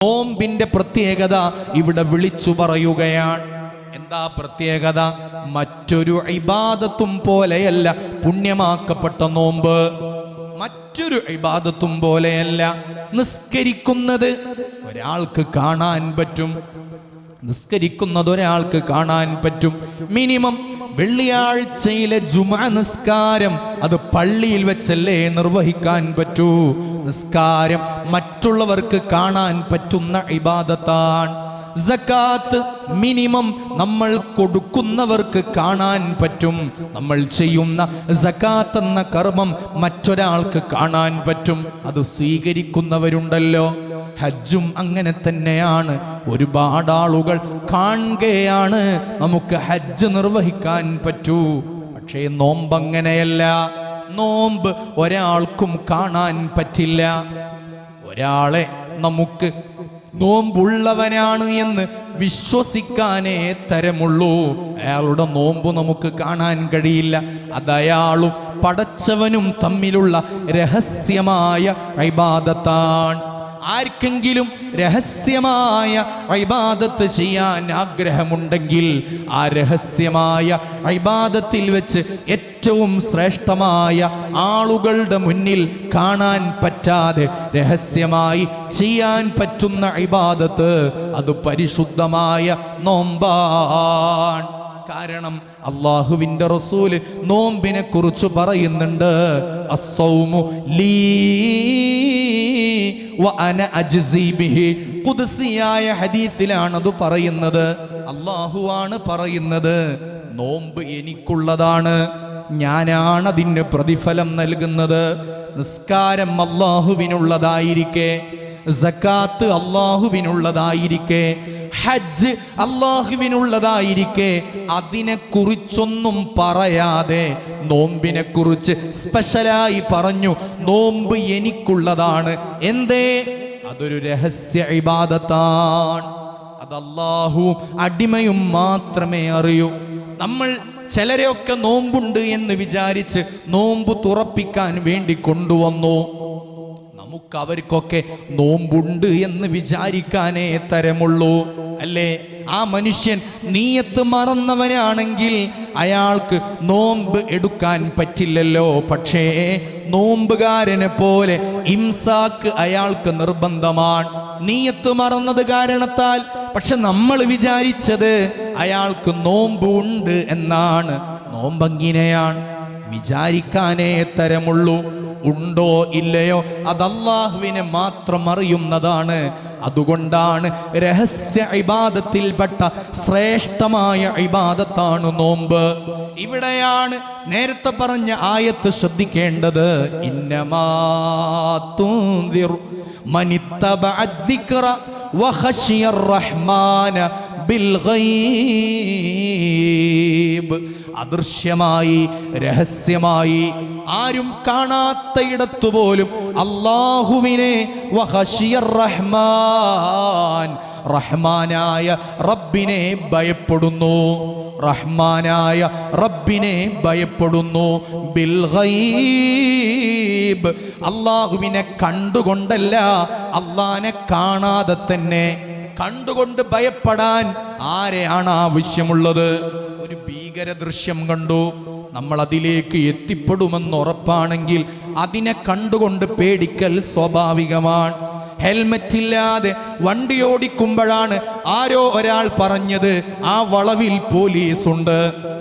നോമ്പിന്റെ പ്രത്യേകത ഇവിടെ വിളിച്ചു പറയുകയാണ്. എന്താ പ്രത്യേകത? മറ്റൊരു ഇബാദത്തും പോലെയല്ല പുണ്യമാക്കപ്പെട്ട നോമ്പ്. മറ്റൊരു ഇബാദത്തും പോലെയല്ല. നിസ്കരിക്കുന്നത് ഒരാൾക്ക് കാണാൻ പറ്റും, നിസ്കരിക്കുന്നത് ഒരാൾക്ക് കാണാൻ പറ്റും. മിനിമം വെള്ളിയാഴ്ചയിലെ ജുമുഅ നിസ്കാരം അത് പള്ളിയിൽ വെച്ചല്ലേ നിർവഹിക്കാൻ പറ്റൂ. നിസ്കാരം മറ്റുള്ളവർക്ക് കാണാൻ പറ്റുന്ന ഇബാദത്താണ്. സകാത്ത് മിനിമം നമ്മൾ കൊടുക്കുന്നവർക്ക് കാണാൻ പറ്റും. നമ്മൾ ചെയ്യുന്ന സകാത്ത് എന്ന കർമ്മം മറ്റൊരാൾക്ക് കാണാൻ പറ്റും. അത് സ്വീകരിക്കുന്നവരുണ്ടല്ലോ. ഹജ്ജും അങ്ങനെ തന്നെയാണ്. ഒരുപാട് ആളുകൾ കാണുകയാണ് നമുക്ക് ഹജ്ജ് നിർവഹിക്കാൻ പറ്റൂ. പക്ഷേ നോമ്പ് അങ്ങനെയല്ല. നോമ്പ് ഒരാൾക്കും കാണാൻ പറ്റില്ല. ഒരാളെ നമുക്ക് നോമ്പുള്ളവനാണ് എന്ന് വിശ്വസിക്കാനേ തരമുള്ളൂ. അയാളുടെ നോമ്പ് നമുക്ക് കാണാൻ കഴിയില്ല. അത് അയാളും പടച്ചവനും തമ്മിലുള്ള രഹസ്യമായ ഇബാദത്താണ്. ആർക്കെങ്കിലും രഹസ്യമായ ഇബാദത്ത് ചെയ്യാൻ ആഗ്രഹമുണ്ടെങ്കിൽ ആ രഹസ്യമായ ഇബാദത്തിൽ വെച്ച് ഏറ്റവും ശ്രേഷ്ഠമായ ആളുകളുടെ മുന്നിൽ കാണാൻ പറ്റാതെ രഹസ്യമായി ചെയ്യാൻ പറ്റുന്ന ഇബാദത്ത് അത് പരിശുദ്ധമായ നോമ്പാണ്. കാരണം അല്ലാഹുവിൻ്റെ റസൂല് നോമ്പിനെ കുറിച്ച് പറയുന്നുണ്ട്, അസ്സൗമു ലീ വഅന അജ്സി ബിഹി. ഖുദ്സിയായ ഹദീസിലാണ് അത് പറയുന്നത്. അല്ലാഹുവാണ് പറയുന്നത്, നോമ്പ് എനിക്കുള്ളതാണ്, ഞാനാണ് അതിന് പ്രതിഫലം നൽകുന്നത്. നിസ്കാരം അല്ലാഹുവിനുള്ളതായിരിക്കെ, സകാത്ത് അല്ലാഹുവിനുള്ളതായിരിക്കെ, ഹജ്ജ് അല്ലാഹുവിനുള്ളതായിരിക്കെ അതിനെക്കുറിച്ചൊന്നും പറയാതെ നോമ്പിനെ കുറിച്ച് സ്പെഷ്യലായി പറഞ്ഞു, നോമ്പ് എനിക്കുള്ളതാണ്. എന്തേ? അതൊരു രഹസ്യ ഇബാദത്താണ്. അത് അല്ലാഹുവും അടിമയും മാത്രമേ അറിയൂ. നമ്മൾ ചിലരെയൊക്കെ നോമ്പുണ്ട് എന്ന് വിചാരിച്ച് നോമ്പ് തുറപ്പിക്കാൻ വേണ്ടി കൊണ്ടുവന്നു. നമുക്ക് അവർക്കൊക്കെ നോമ്പുണ്ട് എന്ന് വിചാരിക്കാനേ തരമുള്ളൂ, അല്ലേ? ആ മനുഷ്യൻ നീയത്ത് മറന്നവനാണെങ്കിൽ അയാൾക്ക് നോമ്പ് എടുക്കാൻ പറ്റില്ലല്ലോ. പക്ഷേ നോമ്പുകാരനെ പോലെ ഇംസാക്ക് അയാൾക്ക് നിർബന്ധമാണ്. നീയത്ത് മറന്നത് കാരണത്താൽ. പക്ഷെ നമ്മൾ വിചാരിച്ചത് അയാൾക്ക് നോമ്പ് ഉണ്ട് എന്നാണ്. നോമ്പങ്ങിനെയാണ്, വിചാരിക്കാനേ തരമുള്ളൂ. ഉണ്ടോ ഇല്ലയോ അത് അല്ലാഹുവിനെ മാത്രം അറിയുന്നതാണ്. അതുകൊണ്ടാണ് രഹസ്യ ഇബാദത്തിൽപ്പെട്ട ശ്രേഷ്ഠമായ ഇബാദത്താണ് നോമ്പ്. ഇവിടെയാണ് നേരത്തെ പറഞ്ഞ ആയത്ത് ശ്രദ്ധിക്കേണ്ടത്. ഇന്നമാ തുൻദിറു മനിത്തബഅ അദ്ദിക്റ വഖശിയർ റഹ്മാന ബിൽ ഗൈബ്. അദൃശ്യമായി രഹസ്യമായി ആരും കാണാത്തയിടത്തു പോലും അല്ലാഹുവിനെ വഖശിയർ റഹ്മാൻ, റഹ്മാനായ റബ്ബിനെ ഭയപ്പെടുന്നു. റഹ്മാനായ റബ്ബിനെ ഭയപ്പെടുന്നു. ബിൽ ഗൈബ്, അല്ലാഹുവിനെ കണ്ടുകൊണ്ടല്ല, അല്ലാഹനെ കാണാതെ തന്നെ. കണ്ടുകൊണ്ട് ഭയപ്പെടാൻ ആരെയാണ് ആവശ്യമുള്ളത്? ഒരു ഭീകര ദൃശ്യം കണ്ടു, നമ്മൾ അതിലേക്ക് എത്തിപ്പെടുമെന്ന് ഉറപ്പാണെങ്കിൽ അതിനെ കണ്ടുകൊണ്ട് പേടിക്കൽ സ്വാഭാവികമാണ്. ഹെൽമറ്റ് ഇല്ലാതെ വണ്ടി ഓടിക്കുമ്പോഴാണ് ആരോ ഒരാൾ പറഞ്ഞത് ആ വളവിൽ പോലീസ് ഉണ്ട്.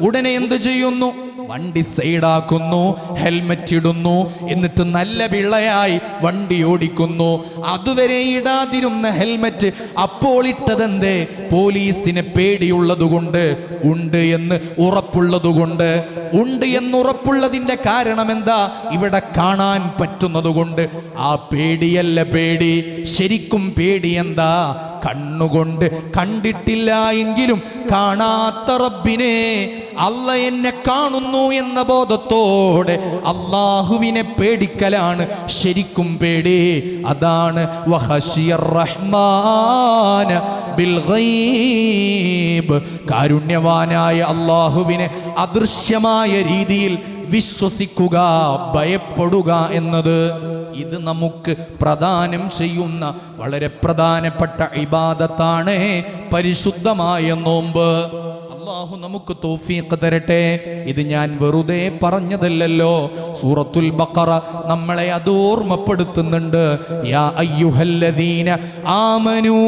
ഉടനെ എന്ത് ചെയ്യുന്നു? വണ്ടി സൈഡാക്കുന്നു, ഹെൽമറ്റ് ഇടുന്നു, എന്നിട്ട് നല്ല പിള്ളയായി വണ്ടി ഓടിക്കുന്നു. അതുവരെ ഇടാതിരുന്ന ഹെൽമറ്റ് അപ്പോൾ ഇട്ടതെന്തേ? പോലീസിന് പേടിയുള്ളതുകൊണ്ട്, ഉണ്ട് എന്ന് ഉറപ്പുള്ളതുകൊണ്ട്. ഉണ്ട് എന്നുറപ്പുള്ളതിൻ്റെ കാരണം എന്താ? ഇവിടെ കാണാൻ പറ്റുന്നതുകൊണ്ട്. ആ പേടിയല്ല പേടി. ശരിക്കും പേടി എന്താ? കണ്ണുകൊണ്ട് കണ്ടിട്ടില്ല എങ്കിലും കാണാത്ത റബ്ബിനെ, അല്ല എന്നെ കാണുന്നു എന്ന ബോധത്തോടെ അല്ലാഹുവിനെ പേടിക്കലാണ് ശരിക്കും പേടി. അതാണ് വഖശിയർ റഹ്മാന ബിൽ ഗൈബ്. കാരുണ്യവാനായ അല്ലാഹുവിനെ അദൃശ്യമായ രീതിയിൽ വിശ്വസിക്കുക, ഭയപ്പെടുക എന്നത്. ഇത് നമുക്ക് പ്രദാനം ചെയ്യുന്ന വളരെ പ്രധാനപ്പെട്ട ഇബാദത്താണ് പരിശുദ്ധമായ നോമ്പ്. അല്ലാഹു നമുക്ക് തൗഫീഖ് തരട്ടെ. ഇത് ഞാൻ വെറുതെ പറഞ്ഞതല്ലല്ലോ. സൂറത്തുൽ ബഖറ നമ്മളെ അത് ഓർമ്മപ്പെടുത്തുന്നുണ്ട്. യാ അയ്യുഹല്ലദീന ആമനൂ,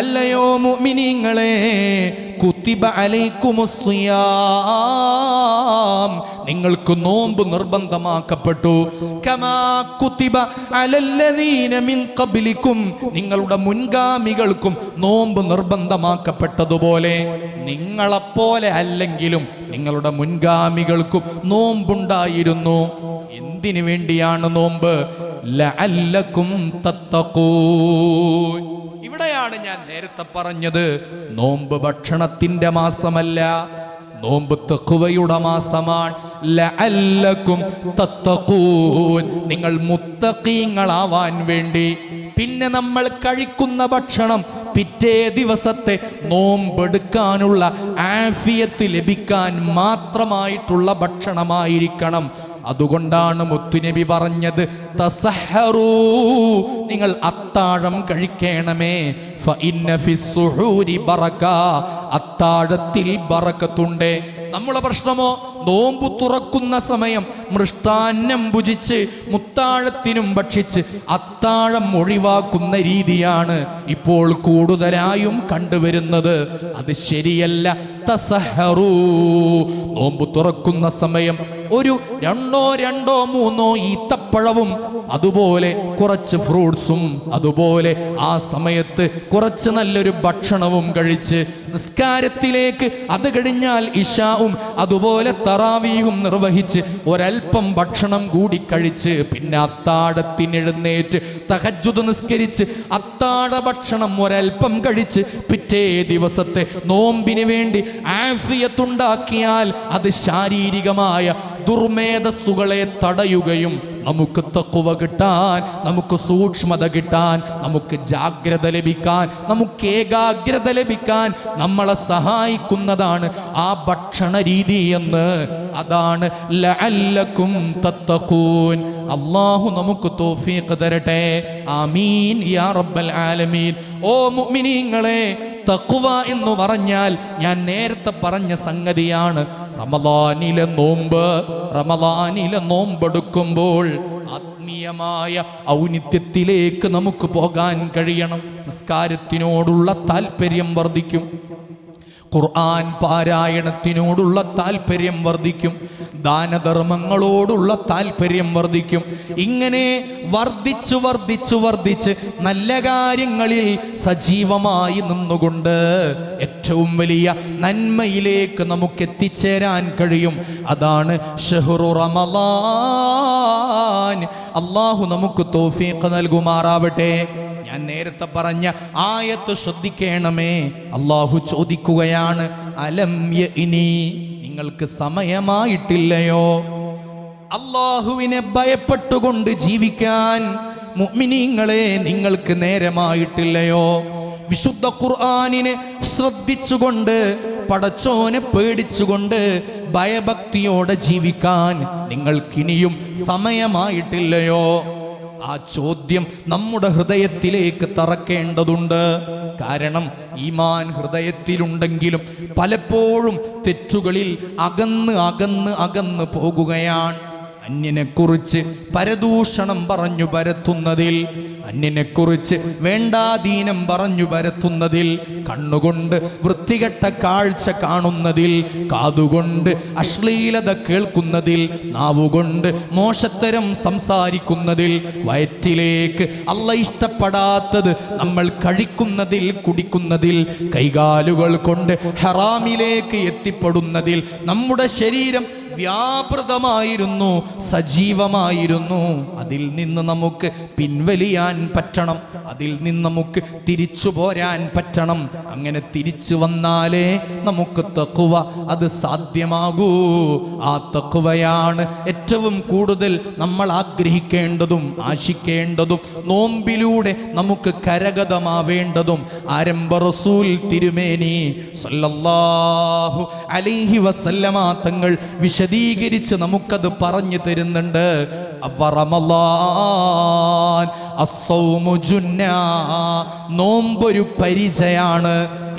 അല്ലയോ മുഅ്മിനീങ്ങളെ, കുത്തിബ അലൈക്കുമുസ്സിയാം, നിങ്ങൾക്ക് നോമ്പ് നിർബന്ധമാക്കപ്പെട്ടു. കമാ കുത്തിബ അലല്ലദീന മിൻ ഖബ്ലിക്കും, നിങ്ങളുടെ മുൻഗാമികൾക്കും നോമ്പ് നിർബന്ധമാക്കപ്പെട്ടതുപോലെ നിങ്ങളെപ്പോലെ അല്ലെങ്കിലും നിങ്ങളുടെ മുൻഗാമികൾക്കും നോമ്പുണ്ടായിരുന്നു. എന്തിനു വേണ്ടിയാണ് നോമ്പ്? ലഅല്ലക്കും തത്തഖൂൻ. ഇവിടെയാണ് ഞാൻ നേരത്തെ പറഞ്ഞത്, നോമ്പ് ഭക്ഷണത്തിന്റെ മാസമല്ല, നോമ്പ് തഖ്വയുടെ മാസമാണ്. ലഅല്ലക്കും തത്തഖൂൻ, നിങ്ങൾ മുത്തഖീങ്ങളാവാൻ വേണ്ടി. പിന്നെ നമ്മൾ കഴിക്കുന്ന ഭക്ഷണം പിറ്റേ ദിവസത്തെ നോമ്പെടുക്കാനുള്ള ആഫിയത്ത് ലഭിക്കാൻ മാത്രമായിട്ടുള്ള ഭക്ഷണമായിരിക്കണം. അതുകൊണ്ടാണ് മുത്തുനബി പറഞ്ഞത്, തസഹറൂ, നിങ്ങൾ അത്താഴം കഴിക്കണമേ. ഫഇന്ന ഫിസ്സുഹൂരി ബറക, അത്താഴത്തിൽ ബറക്കത്തുണ്ട്. നമ്മുടെ പ്രശ്നമോ, നോമ്പ് തുറക്കുന്ന സമയം മൃഷ്ടാന്നം ഭുജിച്ച് മുത്താഴത്തിനും ഭക്ഷിച്ച് അത്താഴം ഒഴിവാക്കുന്ന രീതിയാണ് ഇപ്പോൾ കൂടുതലായും കണ്ടുവരുന്നത്. അത് ശരിയല്ല. തസഹറൂ, നോമ്പ് തുറക്കുന്ന സമയം ഒരു രണ്ടോ മൂന്നോ ഈത്തപ്പഴവും അതുപോലെ കുറച്ച് ഫ്രൂട്ട്സും അതുപോലെ ആ സമയത്ത് കുറച്ച് നല്ലൊരു ഭക്ഷണവും കഴിച്ച് നിസ്കാരത്തിലേക്ക്, അത് കഴിഞ്ഞാൽ ഇശാവും അതുപോലെ തറാവീഹും നിർവഹിച്ച് ഒരൽപ്പം ഭക്ഷണം കൂടി കഴിച്ച് പിന്നെ അത്താഴത്തിനെഴുന്നേറ്റ് തഹജ്ജുദ് നിസ്കരിച്ച് അത്താഴ ഭക്ഷണം ഒരൽപ്പം കഴിച്ച് പിറ്റേ ദിവസത്തെ നോമ്പിന് വേണ്ടി ആഫിയത്തുണ്ടാക്കിയാൽ അത് ശാരീരികമായ ദുർമേധസ്സുകളെ തടയുകയും നമുക്ക് തഖ്വ കിട്ടാൻ, നമുക്ക് സൂക്ഷ്മത കിട്ടാൻ, നമുക്ക് ജാഗ്രത ലഭിക്കാൻ, നമുക്ക് ഏകാഗ്രത ലഭിക്കാൻ നമ്മളെ സഹായിക്കുന്നതാണ് ആ ഭക്ഷണ രീതി എന്ന്. അതാണ് ലഅല്ലക്കും തത്തഖൂൻ. അല്ലാഹു നമുക്ക് തൗഫീഖ് തരട്ടെ. ആമീൻ യാ റബ്ബൽ ആലമീൻ. ഓ മുഅ്മിനീങ്ങളെ, തഖ്വ എന്ന് പറഞ്ഞാൽ ഞാൻ നേരത്തെ പറഞ്ഞ സംഗതിയാണ്. റമളാനിലെ നോമ്പെടുക്കുമ്പോൾ ആത്മീയമായ ഔന്നിത്യത്തിലേക്ക് നമുക്ക് പോകാൻ കഴിയണം. നിസ്കാരത്തിനോടുള്ള താല്പര്യം വർദ്ധിക്കും, ഖുർആൻ പാരായണത്തിനോടുള്ള താല്പര്യം വർദ്ധിക്കും, ദാനധർമ്മങ്ങളോടുള്ള താല്പര്യം വർദ്ധിക്കും. ഇങ്ങനെ വർദ്ധിച്ച് നല്ല കാര്യങ്ങളിൽ സജീവമായി നിന്നുകൊണ്ട് ഏറ്റവും വലിയ നന്മയിലേക്ക് നമുക്ക് എത്തിച്ചേരാൻ കഴിയും. അതാണ് ഷഹ്റു റമളാൻ. അല്ലാഹു നമുക്ക് തൗഫീഖ് നൽകുമാറാവട്ടെ. ഞാൻ നേരത്തെ പറഞ്ഞ ആയത്ത് ശ്രദ്ധിക്കണമേ. അല്ലാഹു ചോദിക്കുകയാണ്, അലം യഇനി, നിങ്ങൾക്ക് സമയമായിട്ടില്ലയോ അല്ലാഹുവിനെ ഭയപ്പെട്ടുകൊണ്ട് ജീവിക്കാൻ? മുഅ്മിനീങ്ങളെ, നിങ്ങൾക്ക് നേരമായിട്ടില്ലയോ? വിശുദ്ധ ഖുർആനിനെ ശ്രദ്ധിച്ചുകൊണ്ട്, പടച്ചോനെ പേടിച്ചുകൊണ്ട് ഭയഭക്തിയോടെ ജീവിക്കാൻ നിങ്ങൾക്കിനിയും സമയമായിട്ടില്ലയോ? ആ ചോദ്യം നമ്മുടെ ഹൃദയത്തിലേക്ക് തറക്കേണ്ടതുണ്ട്. കാരണം ഈമാൻ ഹൃദയത്തിലുണ്ടെങ്കിലും പലപ്പോഴും തെറ്റുകളിൽ അകന്ന് പോകുകയാണ്. അന്യനെക്കുറിച്ച് പരദൂഷണം പറഞ്ഞു പരത്തുന്നതിൽ, അന്യനെക്കുറിച്ച് വേണ്ടാദീനം പറഞ്ഞു പരത്തുന്നതിൽ, കണ്ണുകൊണ്ട് വൃത്തികെട്ട കാഴ്ച കാണുന്നതിൽ, കാതുകൊണ്ട് അശ്ലീലത കേൾക്കുന്നതിൽ, നാവുകൊണ്ട് മോശത്തരം സംസാരിക്കുന്നതിൽ, വയറ്റിലേക്ക് അല്ലാഹ് ഇഷ്ടപ്പെടാത്തത് നമ്മൾ കഴിക്കുന്നതിൽ കുടിക്കുന്നതിൽ, കൈകാലുകൾ കൊണ്ട് ഹറാമിലേക്ക് എത്തിപ്പെടുന്നതിൽ നമ്മുടെ ശരീരം വ്യാപൃതമായിരുന്നു, സജീവമായിരുന്നു. അതിൽ നിന്ന് നമുക്ക് പിൻവലിയാൻ പറ്റണം, അതിൽ നിന്ന് നമുക്ക് തിരിച്ചു പോരാൻ പറ്റണം. അങ്ങനെ തിരിച്ചു വന്നാലേ നമുക്ക് തഖ്വ അത് സാധ്യമാകൂ. ആ തഖ്വയാണ് ഏറ്റവും കൂടുതൽ നമ്മൾ ആഗ്രഹിക്കേണ്ടതും ആശിക്കേണ്ടതും നോമ്പിലൂടെ നമുക്ക് കരഗതമാവേണ്ടതും. ആരംഭ റസൂൽ തിരുമേനി സല്ലല്ലാഹു അലൈഹി വസല്ലമ തങ്ങൾ വിശദീകരിച്ച് നമുക്കത് പറഞ്ഞു തരുന്നുണ്ട്. റമളാൻ അസ്സൗമു ജുന്നാ, നോമ്പൊരു പരിചയാണ്.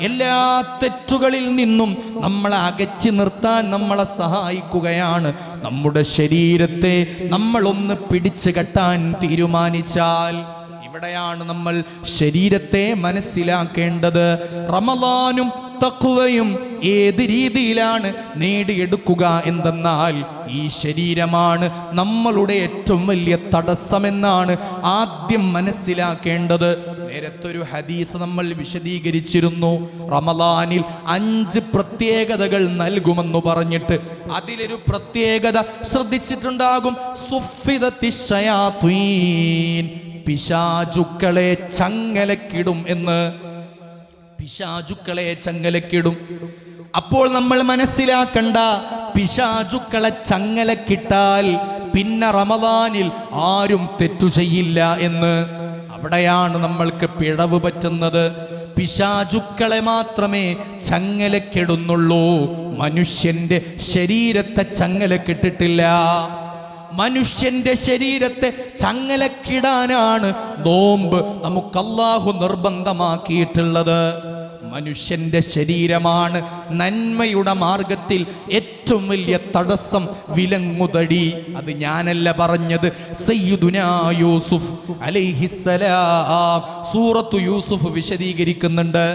എല്ലാ തെറ്റുകളിൽ നിന്നും നമ്മളെ അകറ്റി നിർത്താൻ നമ്മളെ സഹായിക്കുകയാണ്. നമ്മുടെ ശരീരത്തെ നമ്മളൊന്ന് പിടിച്ചു കെട്ടാൻ തീരുമാനിച്ചാൽ, ഇവിടെയാണ് നമ്മൾ ശരീരത്തെ മനസ്സിലാക്കേണ്ടത്. റമളാനും തഖ്വയും ഏത് രീതിയിലാണ് നേടിയെടുക്കുക എന്തെന്നാൽ, ഈ ശരീരമാണ് നമ്മളുടെ ഏറ്റവും വലിയ തടസ്സമെന്നാണ് ആദ്യം മനസ്സിലാക്കേണ്ടത്. നേരത്തെ ഒരു ഹദീസ് നമ്മൾ വിശദീകരിച്ചിരുന്നു. റമളാനിൽ 5 പ്രത്യേകതകൾ നൽകുമെന്ന് പറഞ്ഞിട്ട് അതിലൊരു പ്രത്യേകത ശ്രദ്ധിച്ചിട്ടുണ്ടാകും. സുഫിദത്തിശ് ശയാത്വീൻ, പിശാചുക്കളെ ചങ്ങലക്കിടും എന്ന്. പിശാചുക്കളെ ചങ്ങലക്കിടും. അപ്പോൾ നമ്മൾ മനസ്സിലാക്കണ്ട, പിശാചുക്കളെ ചങ്ങലക്കിട്ടാൽ പിന്നെ റമളാനിൽ ആരും തെറ്റു ചെയ്യില്ല എന്ന്. അവിടെയാണ് നമ്മൾക്ക് പിഴവ് പറ്റുന്നത്. പിശാചുക്കളെ മാത്രമേ ചങ്ങലക്കിടുന്നുള്ളൂ, മനുഷ്യന്റെ ശരീരത്തെ ചങ്ങലക്കിട്ടിട്ടില്ല. മനുഷ്യന്റെ ശരീരത്തെ ചങ്ങലക്കിടാനാണ് നോമ്പ് നമുക്ക് അല്ലാഹു നിർബന്ധമാക്കിയിട്ടുള്ളത്. മനുഷ്യന്റെ ശരീരമാണ് നന്മയുടെ മാർഗത്തിൽ ഏറ്റവും വലിയ തടസ്സം, വിലങ്ങുതടി. അത് ഞാനല്ല പറഞ്ഞത്, സയ്യിദുനാ യൂസുഫ് അലൈഹിസ്സലാം സൂറത്തു യൂസുഫ് വിശദീകരിക്കുന്നുണ്ട്.